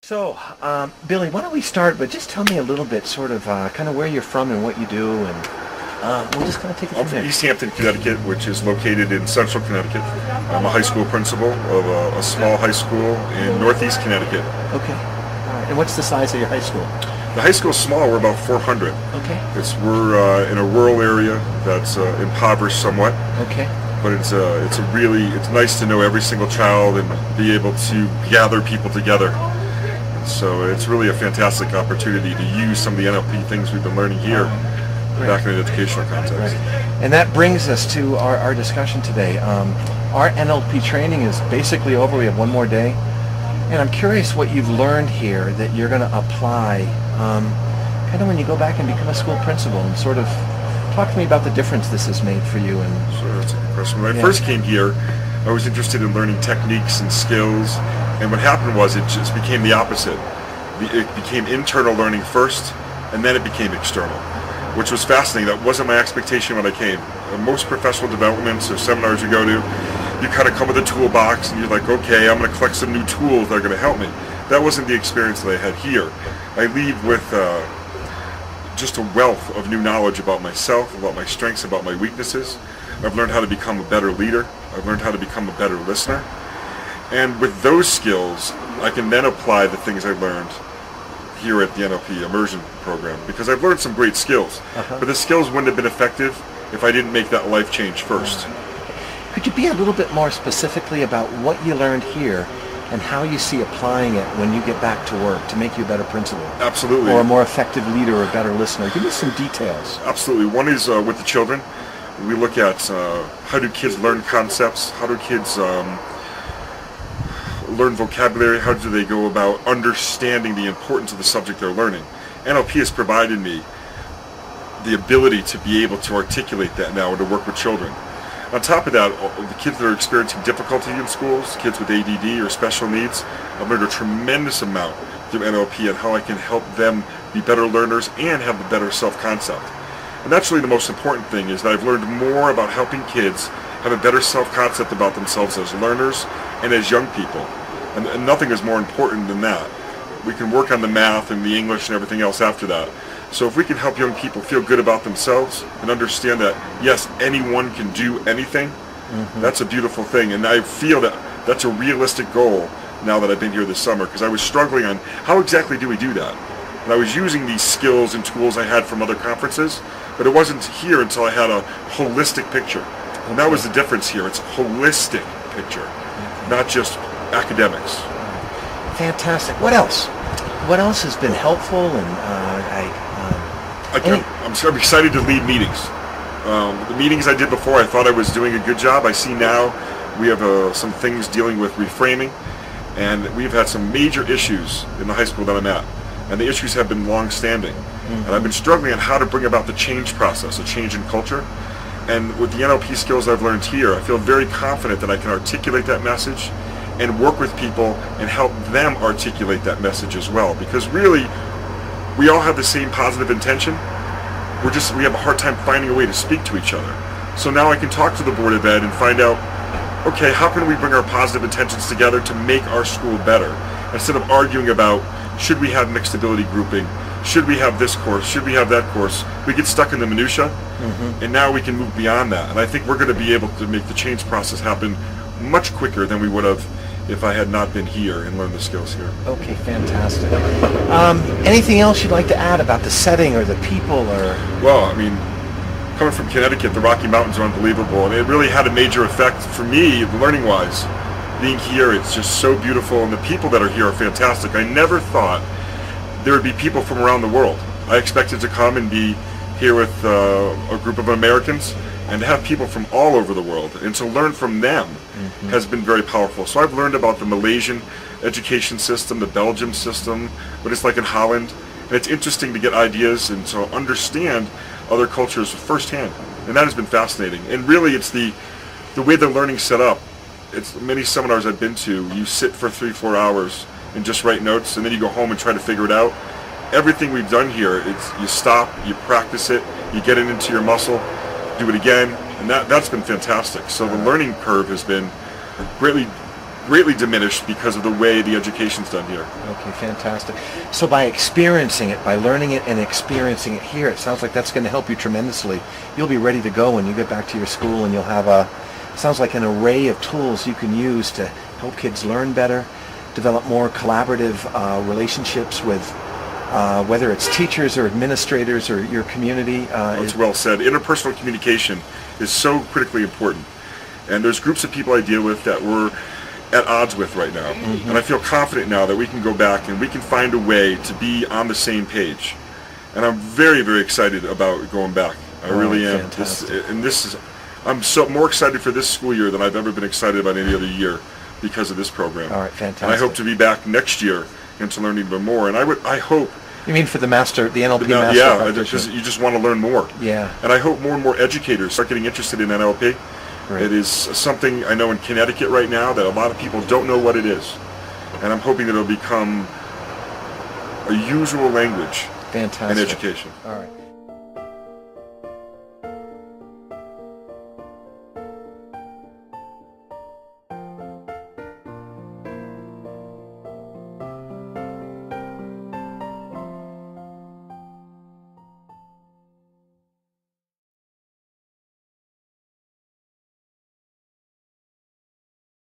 So, Billy, why don't we start, but just tell me a little bit, sort of, kind of where you're from and what you do, and we'll just kind of take it I'm from from there. East Hampton, Connecticut, which is located in central Connecticut. I'm a high school principal of a small high school in northeast Connecticut. Okay. All right. And what's the size of your high school? The high school is small. We're about 400. Okay. We're in a rural area that's impoverished somewhat, Okay. but it's nice to know every single child and be able to gather people together. So it's really a fantastic opportunity to use some of the NLP things we've been learning here back in an educational context. Right. And that brings us to our discussion today. Our NLP training is basically over. We have one more day. And I'm curious what you've learned here that you're going to apply kind of when you go back and become a school principal, and sort of talk to me about the difference this has made for you. And Sure, that's a good question. When I first came here, I was interested in learning techniques and skills, and what happened was it just became the opposite. It became internal learning first, and then it became external, which was fascinating. That wasn't my expectation when I came. Most professional developments or seminars you go to, you kind of come with a toolbox, and you're like, okay, I'm going to collect some new tools that are going to help me. That wasn't the experience that I had here. I leave with just a wealth of new knowledge about myself, about my strengths, about my weaknesses. I've learned how to become a better leader. I've learned how to become a better listener. And with those skills, I can then apply the things I learned here at the NLP Immersion Program, because I've learned some great skills. But the skills wouldn't have been effective if I didn't make that life change first. could you be a little bit more specifically about what you learned here and how you see applying it when you get back to work to make you a better principal? Absolutely. Or a more effective leader or a better listener? Give me some details. Absolutely. One is with the children. We look at how do kids learn concepts, how do kids learn vocabulary, how do they go about understanding the importance of the subject they're learning. NLP has provided me the ability to be able to articulate that now and to work with children. On top of that, the kids that are experiencing difficulty in schools, kids with ADD or special needs, I've learned a tremendous amount through NLP and how I can help them be better learners and have a better self-concept. And that's really the most important thing, is that I've learned more about helping kids have a better self-concept about themselves as learners and as young people. And nothing is more important than that. We can work on the math and the English and everything else after that. So if we can help young people feel good about themselves and understand that, yes, anyone can do anything, that's a beautiful thing. And I feel that that's a realistic goal now that I've been here this summer, because I was struggling on how exactly do we do that. And I was using these skills and tools I had from other conferences, but it wasn't here until I had a holistic picture. And that was the difference here. It's a holistic picture, not just academics. Fantastic. What else? What else has been helpful? And I'm excited to lead meetings. The meetings I did before, I thought I was doing a good job. I see now we have some things dealing with reframing, and we've had some major issues in the high school that I'm at. And the issues have been long-standing. And I've been struggling on how to bring about the change process, a change in culture. And with the NLP skills I've learned here, I feel very confident that I can articulate that message and work with people and help them articulate that message as well. Because really, we all have the same positive intention. We have a hard time finding a way to speak to each other. So now I can talk to the Board of Ed and find out, okay, how can we bring our positive intentions together to make our school better? Instead of arguing about, should we have mixed ability grouping? Should we have this course? Should we have that course? We get stuck in the minutia, and now we can move beyond that. And I think we're going to be able to make the change process happen much quicker than we would have if I had not been here and learned the skills here. Okay, fantastic. Anything else you'd like to add about the setting or the people? Or Well, I mean, coming from Connecticut, the Rocky Mountains are unbelievable, and it really had a major effect for me, learning-wise. Being here, it's just so beautiful, and the people that are here are fantastic. I never thought there would be people from around the world. I expected to come and be here with a group of Americans, and to have people from all over the world, and to learn from them has been very powerful. So I've learned about the Malaysian education system, the Belgium system, what it's like in Holland, and it's interesting to get ideas and to understand other cultures firsthand, and that has been fascinating. And really, it's the way the learning's set up. It's many seminars I've been to, you sit for 3-4 hours and just write notes, and then you go home and try to figure it out. Everything we've done here, it's you stop, you practice it, you get it into your muscle, do it again, and that's been fantastic. So the learning curve has been greatly greatly diminished because of the way the education's done here. Okay, fantastic. So by experiencing it, by learning it and experiencing it here, it sounds like that's going to help you tremendously. You'll be ready to go when you get back to your school, and you'll have sounds like an array of tools you can use to help kids learn better, develop more collaborative relationships with whether it's teachers or administrators or your community. It's well said. Interpersonal communication is so critically important. And there's groups of people I deal with that we're at odds with right now. Mm-hmm. And I feel confident now that we can go back and we can find a way to be on the same page. And I'm very, very excited about going back. I really am. I'm more excited for this school year than I've ever been excited about any other year because of this program. All right, fantastic. And I hope to be back next year and to learn even more. And I hope... You mean for the NLP master? Yeah, because you just want to learn more. Yeah. And I hope more and more educators start getting interested in NLP. Right. It is something I know in Connecticut right now that a lot of people don't know what it is. And I'm hoping that it'll become a usual language in education. All right.